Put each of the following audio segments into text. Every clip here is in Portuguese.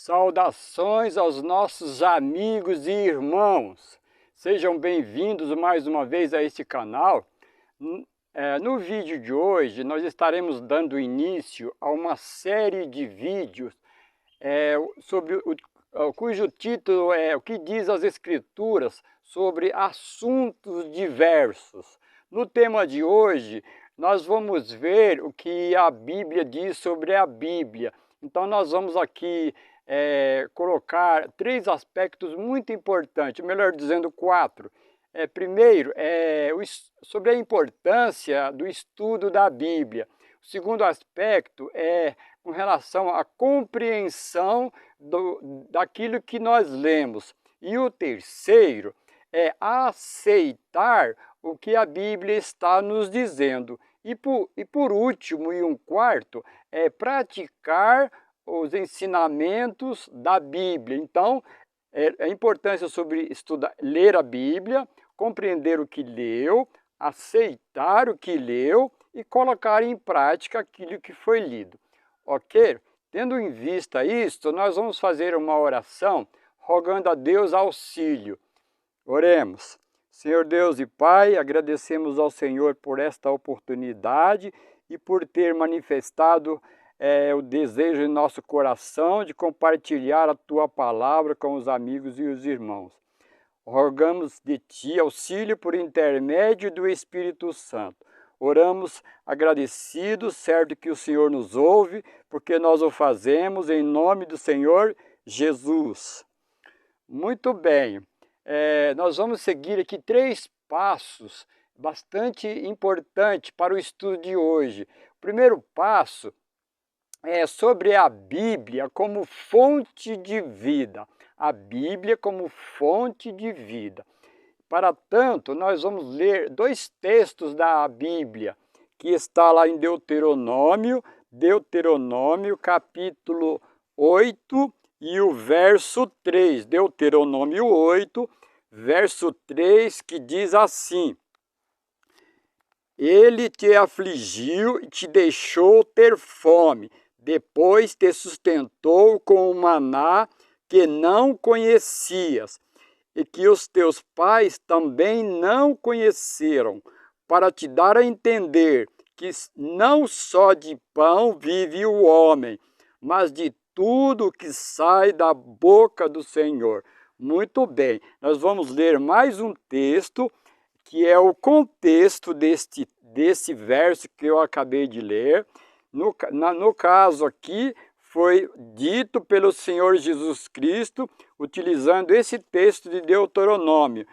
Saudações aos nossos amigos e irmãos. Sejam bem-vindos mais uma vez a este canal. No vídeo de hoje nós estaremos dando início a uma série de vídeos cujo título é O que diz as Escrituras sobre assuntos diversos. No tema de hoje nós vamos ver o que a Bíblia diz sobre a Bíblia. Então nós vamos aqui colocar 3 aspectos muito importantes, melhor dizendo 4. Primeiro, sobre a importância do estudo da Bíblia. O segundo aspecto é com relação à compreensão daquilo que nós lemos. E o terceiro é aceitar o que a Bíblia está nos dizendo. E por último, e um quarto, é praticar os ensinamentos da Bíblia. Então, a importância sobre ler a Bíblia, compreender o que leu, aceitar o que leu e colocar em prática aquilo que foi lido. Ok? Tendo em vista isto, nós vamos fazer uma oração rogando a Deus auxílio. Oremos. Senhor Deus e Pai, agradecemos ao Senhor por esta oportunidade e por ter manifestado o desejo em nosso coração de compartilhar a Tua palavra com os amigos e os irmãos. Rogamos de Ti auxílio por intermédio do Espírito Santo. Oramos agradecidos, certo que o Senhor nos ouve, porque nós o fazemos em nome do Senhor Jesus. Muito bem, nós vamos seguir aqui 3 passos bastante importantes para o estudo de hoje. O primeiro passo é sobre a Bíblia como fonte de vida. A Bíblia como fonte de vida. Para tanto, nós vamos ler 2 textos da Bíblia, que está lá em Deuteronômio capítulo 8 e o verso 3. Deuteronômio 8, verso 3, que diz assim: Ele te afligiu e te deixou ter fome, depois te sustentou com o maná que não conhecias, e que os teus pais também não conheceram, para te dar a entender que não só de pão vive o homem, mas de tudo que sai da boca do Senhor. Muito bem, nós vamos ler mais um texto, que é o contexto desse verso que eu acabei de ler. No caso aqui, foi dito pelo Senhor Jesus Cristo, utilizando esse texto de Deuteronômio,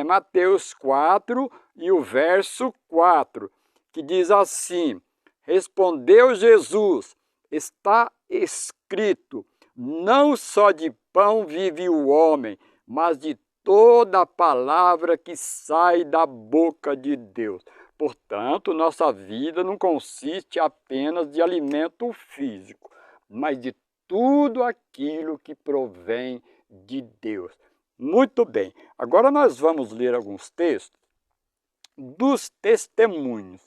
Mateus 4 e o verso 4, que diz assim: Respondeu Jesus, está escrito, não só de pão vive o homem, mas de toda a palavra que sai da boca de Deus. Portanto, nossa vida não consiste apenas de alimento físico, mas de tudo aquilo que provém de Deus. Muito bem, agora nós vamos ler alguns textos dos testemunhos.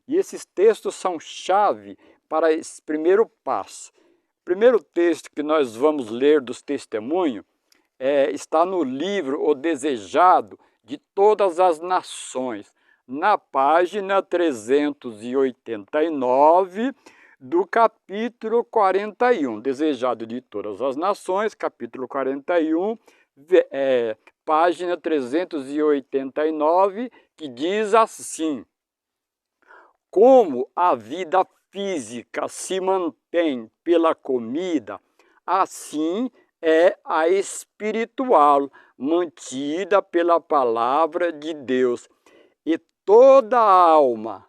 E esses textos são chave para esse primeiro passo. O primeiro texto que nós vamos ler dos testemunhos está no livro O Desejado de Todas as Nações, na página 389 do capítulo 41, Desejado de Todas as Nações, capítulo 41, página 389, que diz assim: Como a vida física se mantém pela comida, assim é a espiritual, mantida pela palavra de Deus. E toda alma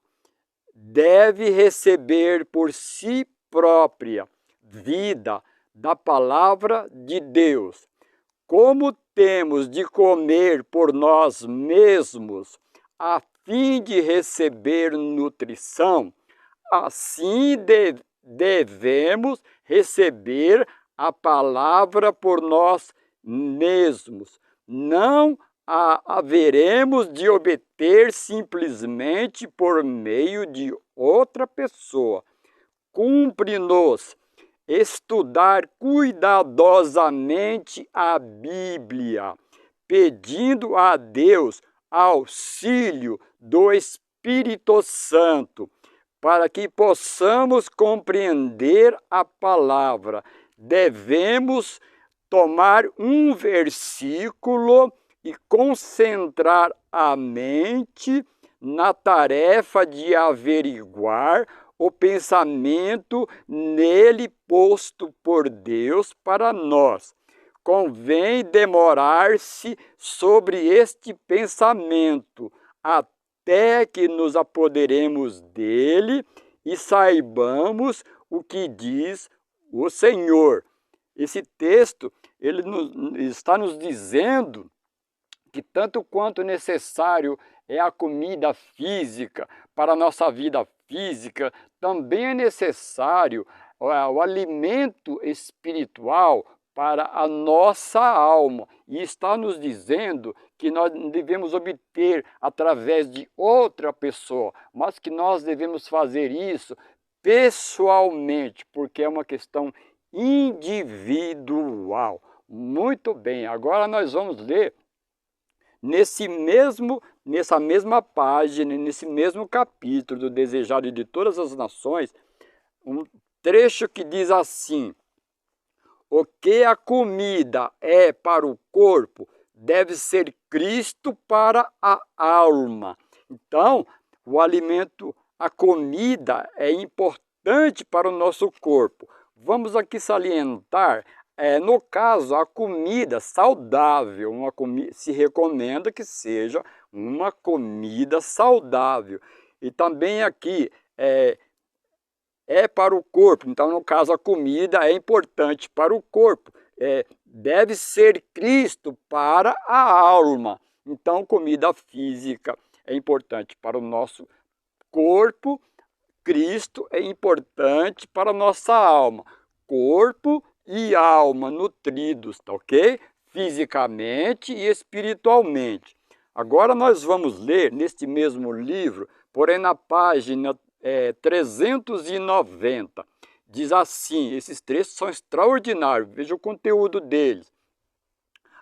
deve receber por si própria vida da palavra de Deus. Como temos de comer por nós mesmos, a fim de receber nutrição, assim devemos receber a palavra por nós mesmos. Não a haveremos de obter simplesmente por meio de outra pessoa. Cumpre-nos estudar cuidadosamente a Bíblia, pedindo a Deus auxílio do Espírito Santo, para que possamos compreender a palavra. Devemos tomar um versículo e concentrar a mente na tarefa de averiguar o pensamento nele posto por Deus para nós. Convém demorar-se sobre este pensamento até que nos apoderemos dele e saibamos o que diz o Senhor. Esse texto ele está nos dizendo que tanto quanto necessário é a comida física para a nossa vida física, também é necessário o alimento espiritual para a nossa alma. E está nos dizendo que nós devemos obter através de outra pessoa, mas que nós devemos fazer isso pessoalmente, porque é uma questão individual. Muito bem, agora nós vamos ler nessa mesma página, nesse mesmo capítulo do Desejado de Todas as Nações, um trecho que diz assim: o que a comida é para o corpo, deve ser Cristo para a alma. Então, o alimento, a comida é importante para o nosso corpo. Vamos aqui salientar, no caso, a comida saudável. Se recomenda que seja uma comida saudável. E também aqui, é para o corpo. Então, no caso, a comida é importante para o corpo. Deve ser Cristo para a alma. Então, comida física é importante para o nosso corpo. Cristo é importante para a nossa alma. Corpo e alma nutridos, tá ok? Fisicamente e espiritualmente. Agora nós vamos ler neste mesmo livro, porém na página 390. Diz assim, esses trechos são extraordinários, veja o conteúdo deles.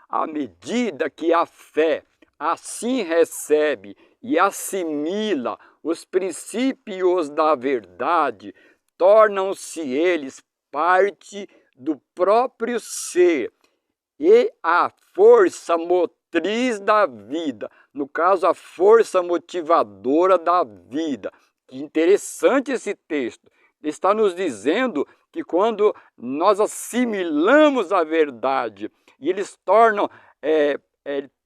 À medida que a fé assim recebe e assimila os princípios da verdade, tornam-se eles parte do próprio ser e a força motriz da vida, no caso a força motivadora da vida. Interessante esse texto, está nos dizendo que quando nós assimilamos a verdade e eles tornam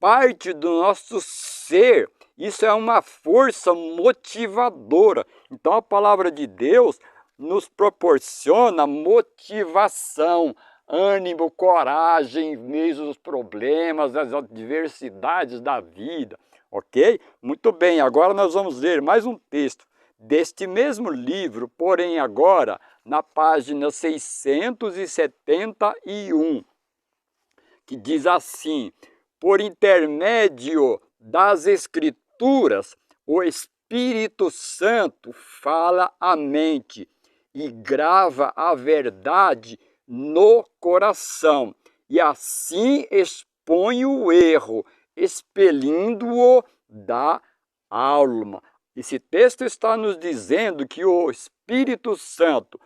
parte do nosso ser, isso é uma força motivadora. Então a palavra de Deus nos proporciona motivação, ânimo, coragem em meio aos problemas, às adversidades da vida, ok? Muito bem, agora nós vamos ler mais um texto deste mesmo livro, porém agora na página 671, que diz assim: por intermédio das Escrituras, o Espírito Santo fala à mente e grava a verdade no coração, e assim expõe o erro, expelindo-o da alma. Esse texto está nos dizendo que o Espírito Santo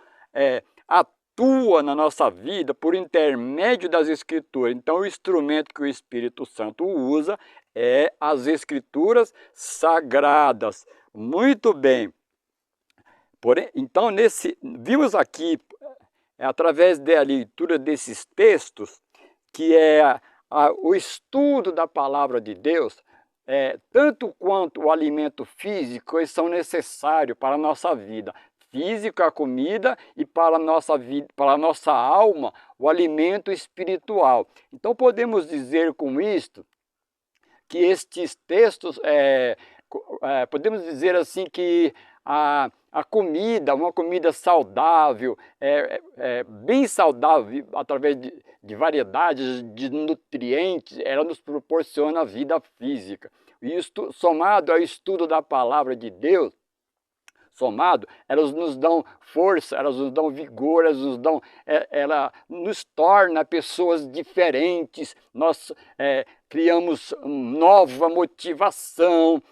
atua na nossa vida por intermédio das Escrituras. Então, o instrumento que o Espírito Santo usa é as Escrituras sagradas. Muito bem. Porém, então, vimos aqui, através da leitura desses textos, que o estudo da palavra de Deus, tanto quanto o alimento físico, eles são necessários para a nossa vida. Físico, a comida, e para a nossa vida, para a nossa alma, o alimento espiritual. Então, podemos dizer com isto que estes textos, podemos dizer assim que a comida, uma comida saudável, bem saudável, através de variedades de nutrientes, ela nos proporciona a vida física. E isto, somado ao estudo da palavra de Deus, somado, elas nos dão força, elas nos dão vigor, elas nos dão, ela nos torna pessoas diferentes, nós criamos nova motivação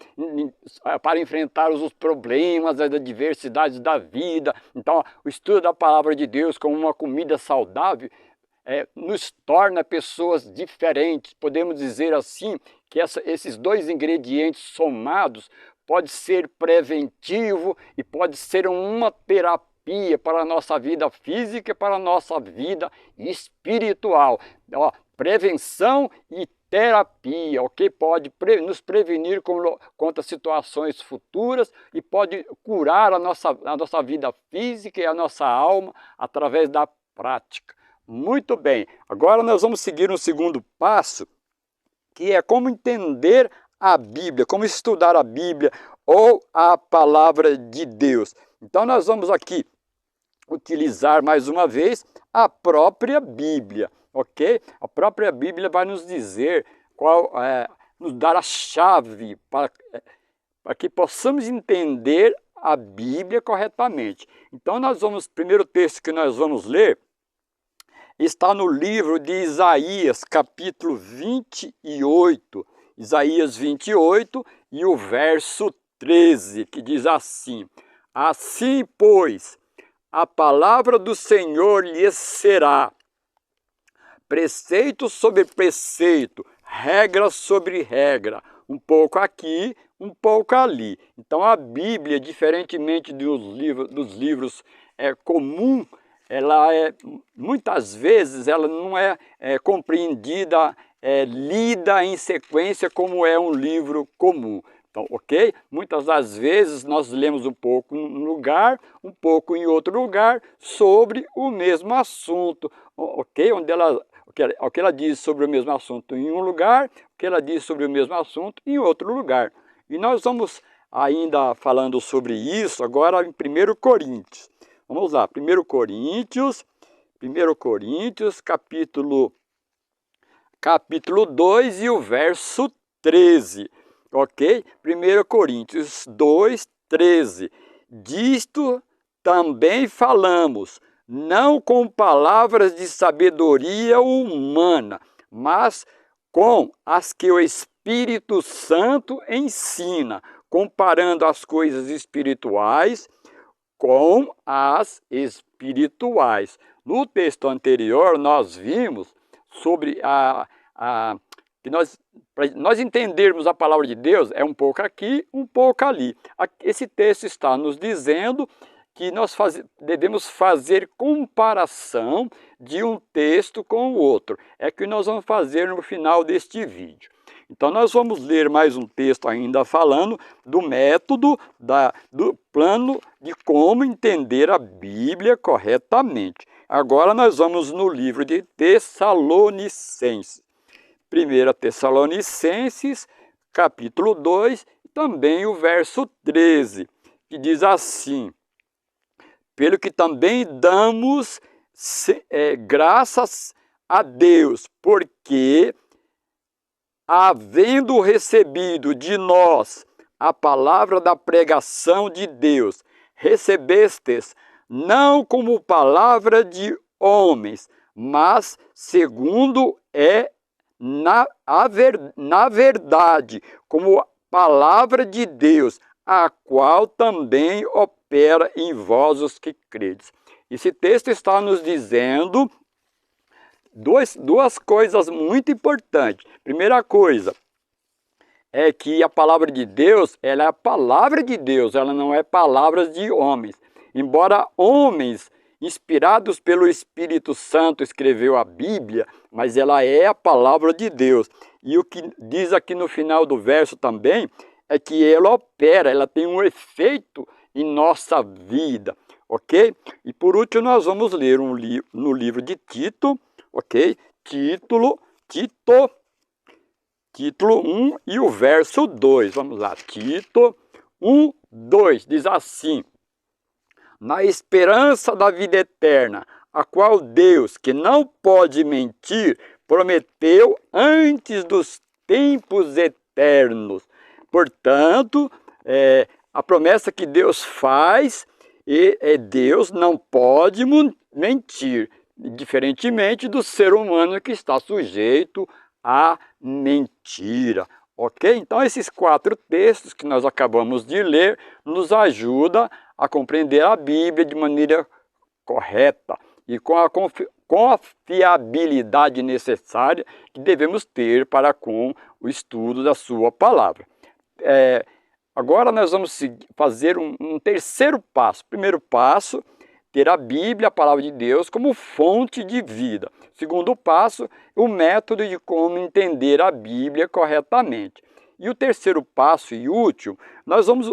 para enfrentar os problemas, as adversidades da vida. Então, o estudo da palavra de Deus como uma comida saudável nos torna pessoas diferentes. Podemos dizer assim que esses dois ingredientes somados pode ser preventivo e pode ser uma terapia para a nossa vida física e para a nossa vida espiritual. Ó, prevenção e terapia, ok? Pode nos prevenir contra situações futuras e pode curar a nossa vida física e a nossa alma através da prática. Muito bem, agora nós vamos seguir um segundo passo, que é como entender a Bíblia, como estudar a Bíblia ou a palavra de Deus. Então nós vamos aqui utilizar mais uma vez a própria Bíblia, ok? A própria Bíblia vai nos dizer nos dar a chave para que possamos entender a Bíblia corretamente. Então o primeiro texto que nós vamos ler está no livro de Isaías, capítulo 28, Isaías 28 e o verso 13, que diz assim: assim, pois, a palavra do Senhor lhes será preceito sobre preceito, regra sobre regra, um pouco aqui, um pouco ali. Então a Bíblia, diferentemente dos livros comuns, ela muitas vezes ela não é compreendida, lida em sequência como é um livro comum. Então, ok? Muitas das vezes nós lemos um pouco em um lugar, um pouco em outro lugar, sobre o mesmo assunto, ok? O que ela diz sobre o mesmo assunto em um lugar, o que ela diz sobre o mesmo assunto em outro lugar. E nós vamos ainda falando sobre isso agora em 1 Coríntios. Vamos lá, 1 Coríntios, capítulo 2 e o verso 13, ok? 1 Coríntios 2, 13. Disto também falamos, não com palavras de sabedoria humana, mas com as que o Espírito Santo ensina, comparando as coisas espirituais com as espirituais. No texto anterior, nós vimos sobre para nós entendermos a palavra de Deus, é um pouco aqui, um pouco ali. Esse texto está nos dizendo que nós devemos fazer comparação de um texto com o outro. É que nós vamos fazer no final deste vídeo. Então nós vamos ler mais um texto ainda falando do método, do plano de como entender a Bíblia corretamente. Agora nós vamos no livro de Tessalonicenses. 1 Tessalonicenses, capítulo 2, também o verso 13, que diz assim: pelo que também damos graças a Deus, porque havendo recebido de nós a palavra da pregação de Deus, recebestes não como palavra de homens, mas segundo na verdade, como palavra de Deus, a qual também opera em vós os que credes. Esse texto está nos dizendo duas coisas muito importantes. Primeira coisa é que a palavra de Deus, ela é a palavra de Deus, ela não é palavras de homens. Embora homens inspirados pelo Espírito Santo escreveu a Bíblia, mas ela é a palavra de Deus. E o que diz aqui no final do verso também é que ela opera, ela tem um efeito em nossa vida, ok? E por último nós vamos ler no livro de Tito, ok? Tito 1 e o verso 2. Vamos lá, Tito 1, 2, diz assim: na esperança da vida eterna, a qual Deus, que não pode mentir, prometeu antes dos tempos eternos. Portanto, A promessa que Deus faz, e Deus não pode mentir, diferentemente do ser humano que está sujeito à mentira. Ok? Então esses 4 textos que nós acabamos de ler nos ajudam a compreender a Bíblia de maneira correta e com a fiabilidade necessária que devemos ter para com o estudo da sua palavra. Agora nós vamos fazer um terceiro passo. Primeiro passo, ter a Bíblia, a palavra de Deus, como fonte de vida. Segundo passo, o método de como entender a Bíblia corretamente. E o terceiro passo e último, nós vamos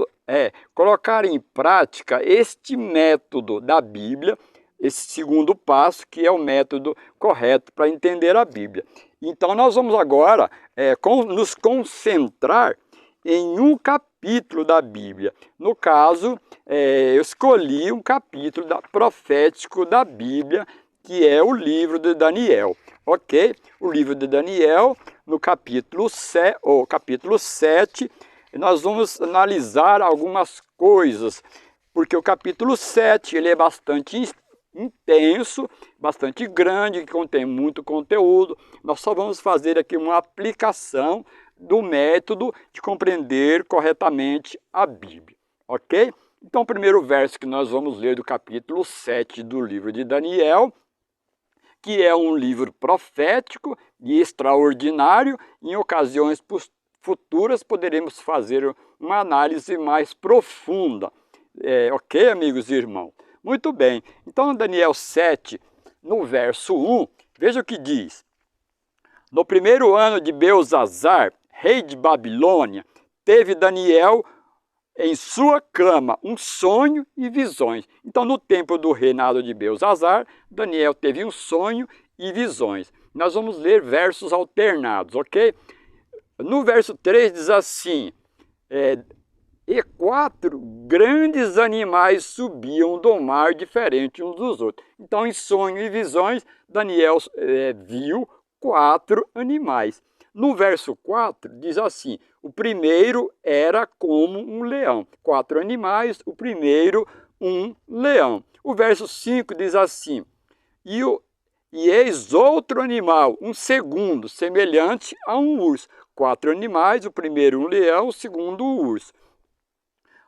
colocar em prática este método da Bíblia, esse segundo passo, que é o método correto para entender a Bíblia. Então nós vamos agora nos concentrar em um capítulo da Bíblia. No caso, eu escolhi um capítulo profético da Bíblia, que é o livro de Daniel. Ok? O livro de Daniel, no capítulo 7, nós vamos analisar algumas coisas, porque o capítulo 7 ele é bastante intenso, bastante grande, que contém muito conteúdo. Nós só vamos fazer aqui uma aplicação do método de compreender corretamente a Bíblia, ok? Então, o primeiro verso que nós vamos ler do capítulo 7 do livro de Daniel, que é um livro profético e extraordinário. Em ocasiões futuras poderemos fazer uma análise mais profunda, ok, amigos e irmãos? Muito bem, então Daniel 7, no verso 1, veja o que diz. No primeiro ano de Belzazar, rei de Babilônia, teve Daniel em sua cama um sonho e visões. Então, no tempo do reinado de Belzazar, Daniel teve um sonho e visões. Nós vamos ler versos alternados, ok? No verso 3 diz assim, e 4 grandes animais subiam do mar, diferente uns dos outros. Então, em sonho e visões, Daniel viu 4 animais. No verso 4 diz assim, o primeiro era como um leão. 4 animais, o primeiro um leão. O verso 5 diz assim, e eis outro animal, um segundo, semelhante a um urso. 4 animais, o primeiro um leão, o segundo um urso.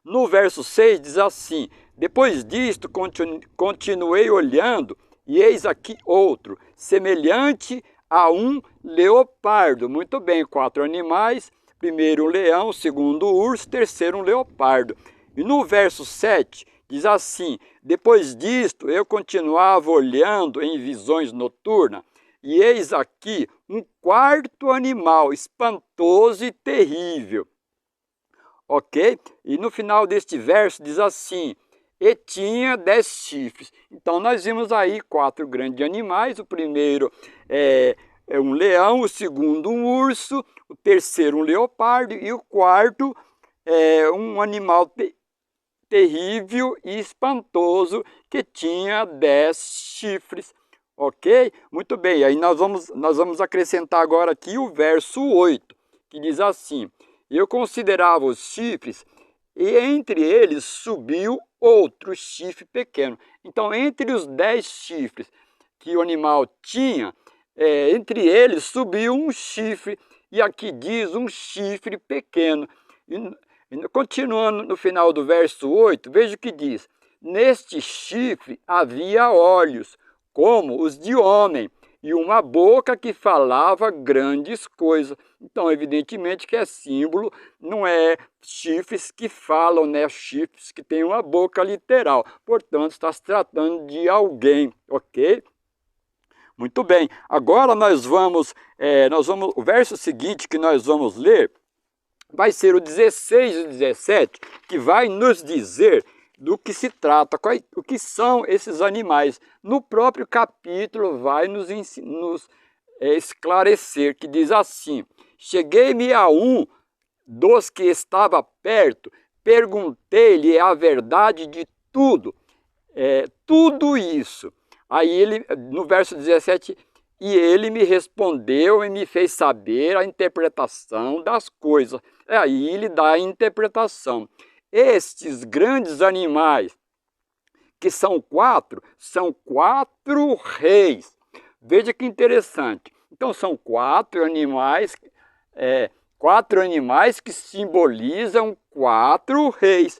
No verso 6 diz assim, depois disto continuei olhando, e eis aqui outro, semelhante a um leopardo. Muito bem, 4 animais, primeiro um leão, segundo um urso, terceiro um leopardo. E no verso 7 diz assim, depois disto eu continuava olhando em visões noturnas, e eis aqui um quarto animal, espantoso e terrível. Ok? E no final deste verso diz assim, e tinha 10 chifres. Então nós vimos aí 4 grandes animais, o primeiro é um leão, o segundo um urso, o terceiro um leopardo e o quarto é um animal terrível e espantoso que tinha 10 chifres. Ok? Muito bem, aí nós vamos acrescentar agora aqui o verso 8, que diz assim, eu considerava os chifres, e entre eles subiu outro chifre pequeno. Então, entre os 10 chifres que o animal tinha, entre eles subiu um chifre, e aqui diz um chifre pequeno. E continuando no final do verso 8, veja o que diz. Neste chifre havia olhos, como os de homem, e uma boca que falava grandes coisas. Então, evidentemente que é símbolo, não é chifres que falam, né? Chifres que têm uma boca literal. Portanto, está se tratando de alguém, ok? Muito bem. Agora nós vamos, o verso seguinte que nós vamos ler vai ser o 16 e 17, que vai nos dizer do que se trata, o que são esses animais. No próprio capítulo vai nos esclarecer, que diz assim, cheguei-me a um dos que estava perto, perguntei-lhe a verdade de tudo, tudo isso. Aí ele, no verso 17, e ele me respondeu e me fez saber a interpretação das coisas. Aí ele dá a interpretação. estes grandes animais, que são quatro reis. Veja que interessante. Então são quatro animais que simbolizam quatro reis.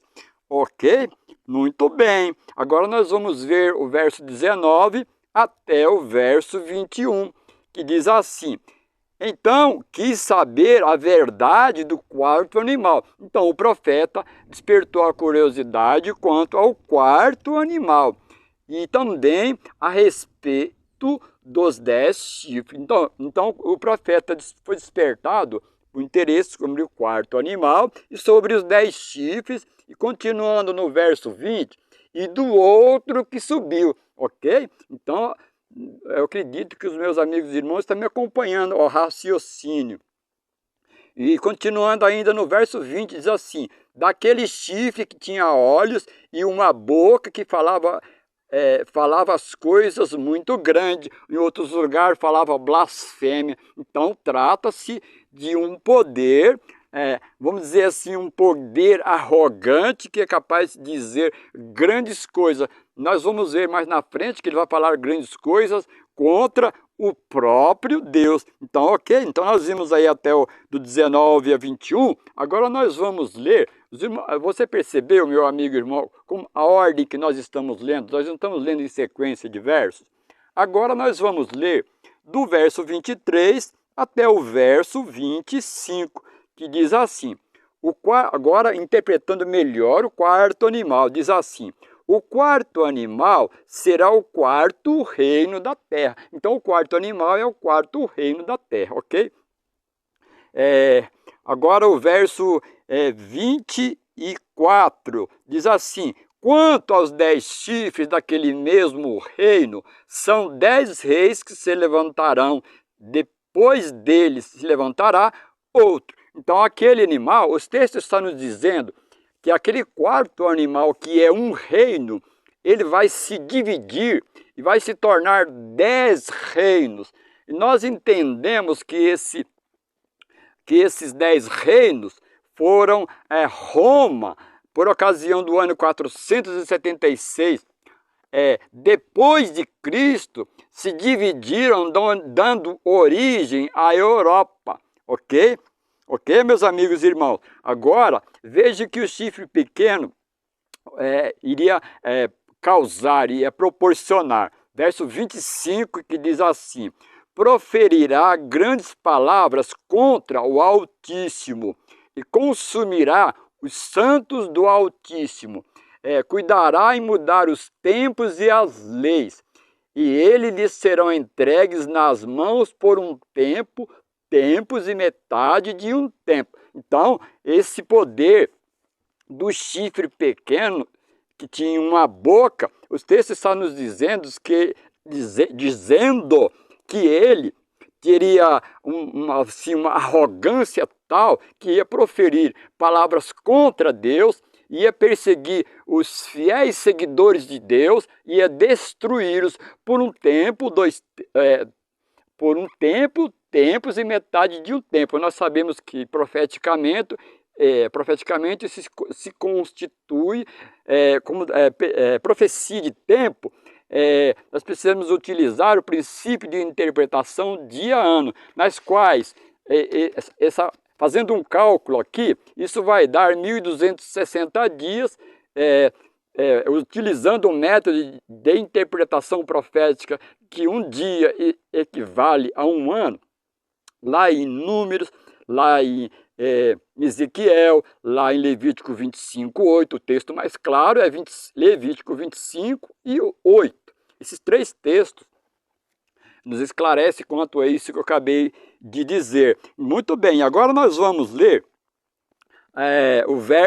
Ok? Muito bem. Agora nós vamos ver o verso 19 até o verso 21, que diz assim: então quis saber a verdade do quarto animal. Então o profeta despertou a curiosidade quanto ao quarto animal e também a respeito dos 10 chifres. Então o profeta foi despertado o interesse sobre o quarto animal e sobre os 10 chifres, e continuando no verso 20, e do outro que subiu, ok? Então eu acredito que os meus amigos e irmãos estão me acompanhando ao raciocínio. E continuando ainda no verso 20, diz assim: daquele chifre que tinha olhos e uma boca que falava as coisas muito grandes, em outros lugares falava blasfêmia. Então trata-se de um poder, vamos dizer assim, um poder arrogante que é capaz de dizer grandes coisas. Nós vamos ver mais na frente que ele vai falar grandes coisas contra o próprio Deus. Então, ok? Então nós vimos aí até do 19 a 21. Agora nós vamos ler. Você percebeu, meu amigo e irmão, como a ordem que nós estamos lendo? Nós não estamos lendo em sequência de versos. Agora nós vamos ler do verso 23 até o verso 25, que diz assim. Agora, interpretando melhor o quarto animal, diz assim: o quarto animal será o quarto reino da terra. Então, o quarto animal é o quarto reino da terra, ok? Agora, o verso 24 diz assim: quanto aos 10 chifres daquele mesmo reino, são 10 reis que se levantarão, depois deles se levantará outro. Então, aquele animal, os textos estão nos dizendo que aquele quarto animal, que é um reino, ele vai se dividir e vai se tornar 10 reinos. E nós entendemos que esses 10 reinos foram Roma, por ocasião do ano 476, depois de Cristo, se dividiram, dando origem à Europa, ok? Ok, meus amigos e irmãos? Agora, veja que o chifre pequeno iria causar, iria proporcionar. Verso 25, que diz assim: proferirá grandes palavras contra o Altíssimo e consumirá os santos do Altíssimo. Cuidará em mudar os tempos e as leis, e eles lhes serão entregues nas mãos por um tempo, tempos e metade de um tempo. Então, esse poder do chifre pequeno, que tinha uma boca, os textos estão nos dizendo que ele teria uma arrogância tal que ia proferir palavras contra Deus, ia perseguir os fiéis seguidores de Deus, ia destruí-los por um tempo, tempos e metade de um tempo. Nós sabemos que profeticamente se constitui como profecia de tempo. Nós precisamos utilizar o princípio de interpretação dia a ano, nas quais, fazendo um cálculo aqui, isso vai dar 1.260 dias, utilizando o método de interpretação profética, que um dia equivale a um ano, lá em Números, lá em Ezequiel, lá em Levítico 25:8, o texto mais claro é Levítico 25 e 8. Esses três textos nos esclarecem quanto a isso que eu acabei de dizer. Muito bem, agora nós vamos ler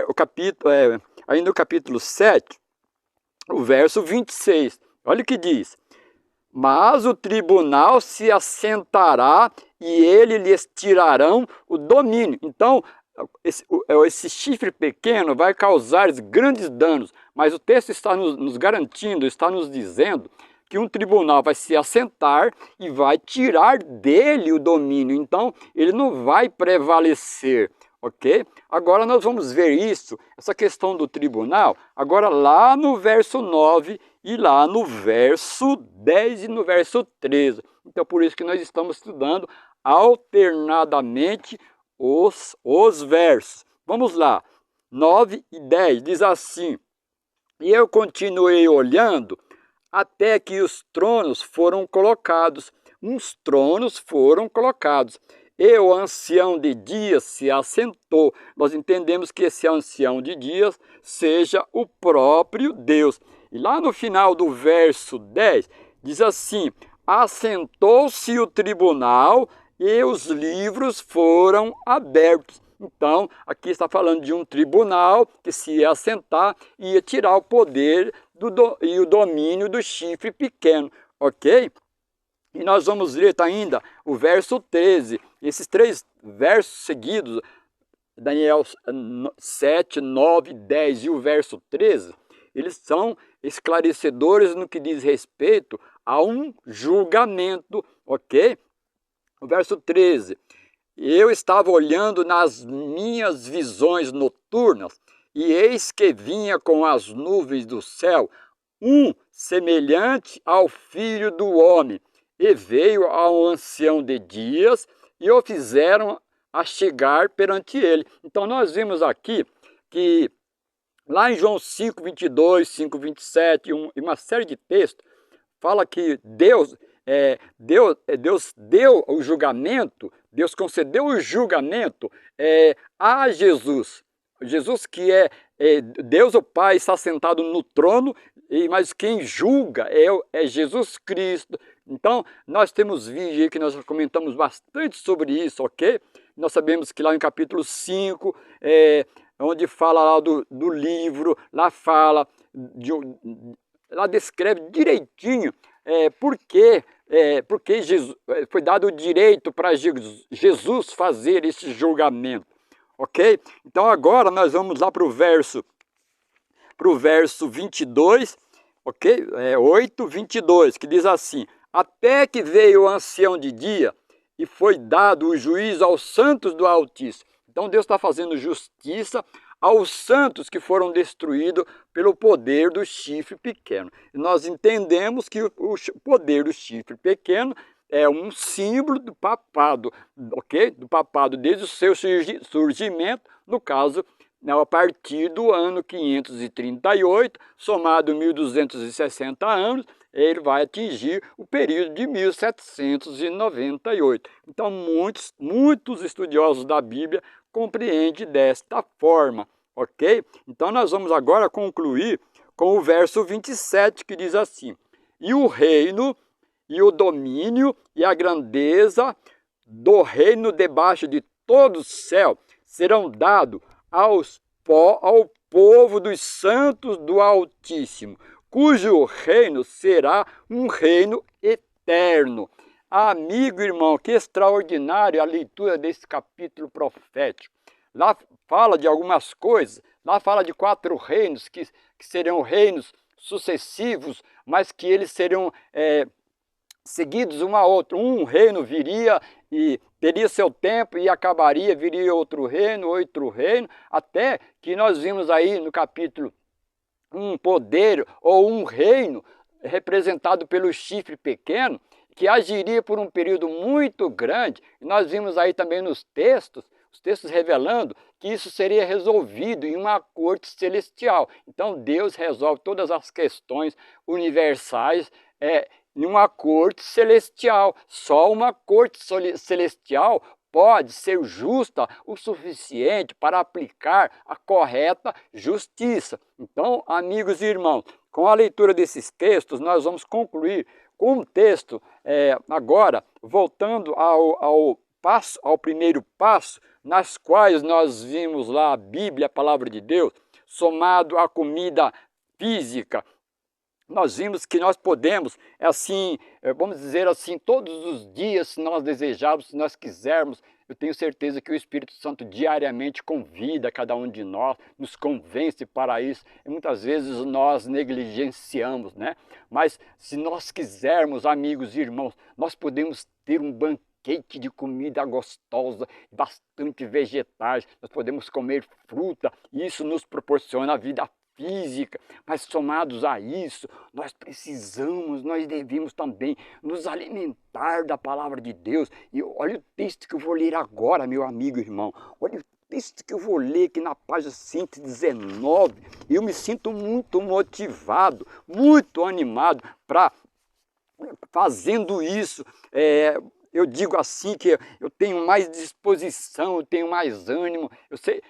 o capítulo, ainda no capítulo 7, o verso 26. Olha o que diz: mas o tribunal se assentará e ele lhes tirarão o domínio. Então, esse chifre pequeno vai causar grandes danos, mas o texto está nos garantindo, está nos dizendo que um tribunal vai se assentar e vai tirar dele o domínio. Então, ele não vai prevalecer, ok? Agora nós vamos ver isso, essa questão do tribunal, agora lá no verso 9 e lá no verso 10 e no verso 13. Então por isso que nós estamos estudando alternadamente os versos. Vamos lá, 9 e 10 diz assim: E eu continuei olhando até que os tronos foram colocados. Uns tronos foram colocados. E o ancião de dias se assentou. Nós entendemos que esse ancião de dias seja o próprio Deus. E lá no final do verso 10, diz assim: Assentou-se o tribunal e os livros foram abertos. Então, aqui está falando de um tribunal que se ia assentar e ia tirar o poder e o domínio do chifre pequeno, ok? E nós vamos ler ainda o verso 13. Esses 3 versos seguidos, Daniel 7, 9, 10 e o verso 13, eles são esclarecedores no que diz respeito a um julgamento, ok? O verso 13. Eu estava olhando nas minhas visões noturnas, e eis que vinha com as nuvens do céu um semelhante ao Filho do Homem, e veio ao ancião de dias, e o fizeram a chegar perante ele. Então nós vimos aqui que lá em João 5, 22, 5, 27 e uma série de textos, fala que Deus deu o julgamento, Deus concedeu o julgamento a Jesus. Jesus que é Deus o Pai está sentado no trono, mas quem julga é Jesus Cristo. Então, nós temos vídeo aí que nós comentamos bastante sobre isso, ok? Nós sabemos que lá em capítulo 5, onde fala lá do livro, lá fala, lá descreve direitinho porque Jesus, foi dado o direito para Jesus fazer esse julgamento, ok? Então agora nós vamos lá para o verso 22, ok? 8, 22, que diz assim: Até que veio o ancião de dia e foi dado o juízo aos santos do Altíssimo. Então Deus está fazendo justiça aos santos que foram destruídos pelo poder do chifre pequeno. E nós entendemos que o poder do chifre pequeno é um símbolo do papado, ok? Do papado desde o seu surgimento, no caso, a partir do ano 538, somado 1260 anos, ele vai atingir o período de 1798. Então, muitos estudiosos da Bíblia compreendem desta forma, ok? Então, nós vamos agora concluir com o verso 27, que diz assim: E o reino, e o domínio, e a grandeza do reino debaixo de todo o céu serão dados ao povo dos santos do Altíssimo, cujo reino será um reino eterno. Amigo irmão, que extraordinário a leitura desse capítulo profético. Lá fala de algumas coisas, lá fala de 4 reinos que serão reinos sucessivos, mas que eles serão seguidos um a outro. Um reino viria e teria seu tempo e acabaria, viria outro reino, até que nós vimos aí no capítulo um poder ou um reino representado pelo chifre pequeno, que agiria por um período muito grande. E nós vimos aí também nos textos, os textos revelando que isso seria resolvido em uma corte celestial. Então Deus resolve todas as questões universais em uma corte celestial. Só uma corte celestial pode ser justa o suficiente para aplicar a correta justiça. Então, amigos e irmãos, com a leitura desses textos, nós vamos concluir com um texto, agora, voltando ao primeiro passo, nas quais nós vimos lá a Bíblia, a Palavra de Deus, somado à comida física. Nós vimos que nós podemos, assim, vamos dizer assim, todos os dias, se nós desejarmos, se nós quisermos, eu tenho certeza que o Espírito Santo diariamente convida cada um de nós, nos convence para isso, e muitas vezes nós negligenciamos, né? Mas se nós quisermos, amigos e irmãos, nós podemos ter um banquete banquete de comida gostosa, bastante vegetais, nós podemos comer fruta, isso nos proporciona a vida física, mas somados a isso, nós devemos também nos alimentar da palavra de Deus. E olha o texto que eu vou ler agora, meu amigo e irmão, olha o texto que eu vou ler aqui na página 119, eu me sinto muito motivado, muito animado para fazendo isso. Eu digo assim que eu tenho mais disposição, eu tenho mais ânimo, eu sei,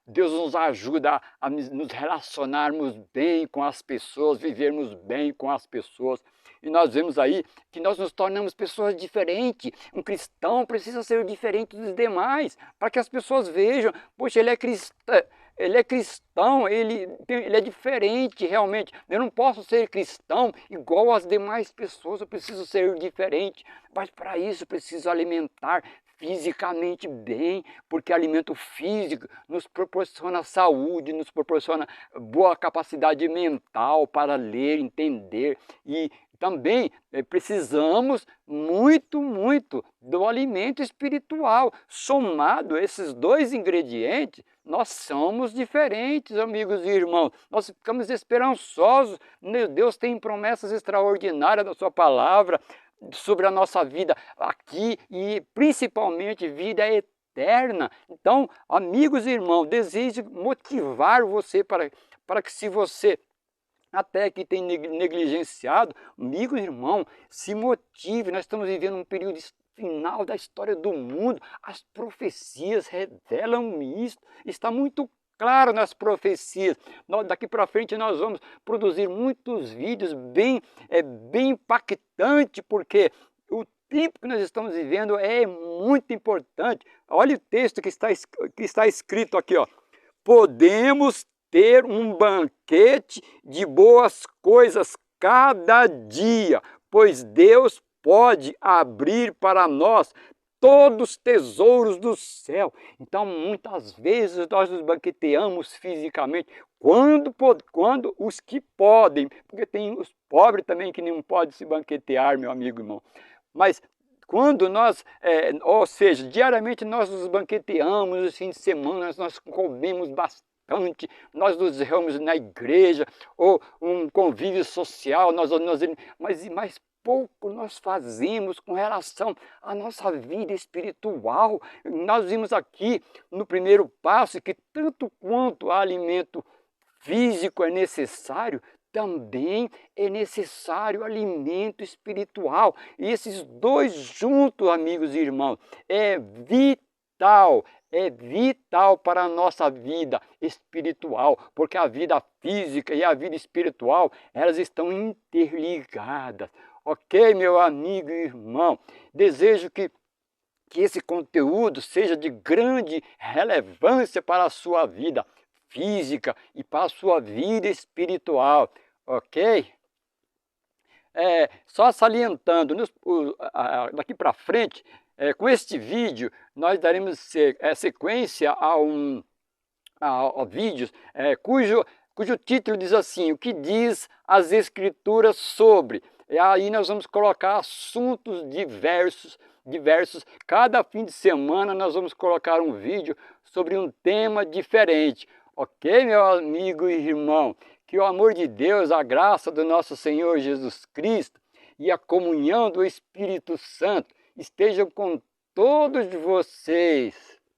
Deus nos ajuda a nos relacionarmos bem com as pessoas, vivermos bem com as pessoas. E nós vemos aí que nós nos tornamos pessoas diferentes. Um cristão precisa ser diferente dos demais, para que as pessoas vejam, poxa, ele é cristão, ele é diferente realmente. Eu não posso ser cristão igual às demais pessoas, eu preciso ser diferente. Mas para isso eu preciso alimentar fisicamente bem, porque alimento físico nos proporciona saúde, nos proporciona boa capacidade mental para ler, entender. E também precisamos muito do alimento espiritual. Somado esses dois ingredientes, nós somos diferentes, amigos e irmãos. Nós ficamos esperançosos. Meu Deus tem promessas extraordinárias da sua palavra sobre a nossa vida aqui e principalmente vida eterna. Então, amigos e irmãos, desejo motivar você para que, se você até que tem negligenciado, amigo e irmão, se motive. Nós estamos vivendo um período final da história do mundo. As profecias revelam isso. Está muito claro nas profecias. Daqui para frente nós vamos produzir muitos vídeos bem impactantes, porque o tempo que nós estamos vivendo é muito importante. Olha o texto que está escrito aqui, ó. Podemos ter um banquete de boas coisas cada dia, pois Deus pode abrir para nós todos os tesouros do céu. Então, muitas vezes nós nos banqueteamos fisicamente, quando os que podem, porque tem os pobres também que não podem se banquetear, meu amigo e irmão. Mas quando nós, ou seja, diariamente nós nos banqueteamos, no fim de semana nós comemos bastante, nós nos reunimos na igreja, ou um convívio social, mas pouco nós fazemos com relação à nossa vida espiritual. Nós vimos aqui no primeiro passo que tanto quanto o alimento físico é necessário, também é necessário alimento espiritual. E esses dois juntos, amigos e irmãos, é vital para a nossa vida espiritual, porque a vida física e a vida espiritual, elas estão interligadas. Ok, meu amigo e irmão? Desejo que esse conteúdo seja de grande relevância para a sua vida física e para a sua vida espiritual, ok? Só salientando, daqui para frente, com este vídeo, nós daremos sequência a vídeos cujo título diz assim: o que diz as Escrituras sobre? E aí nós vamos colocar assuntos diversos. Cada fim de semana nós vamos colocar um vídeo sobre um tema diferente. Ok, meu amigo e irmão? Que o amor de Deus, a graça do nosso Senhor Jesus Cristo e a comunhão do Espírito Santo estejam com todos vocês.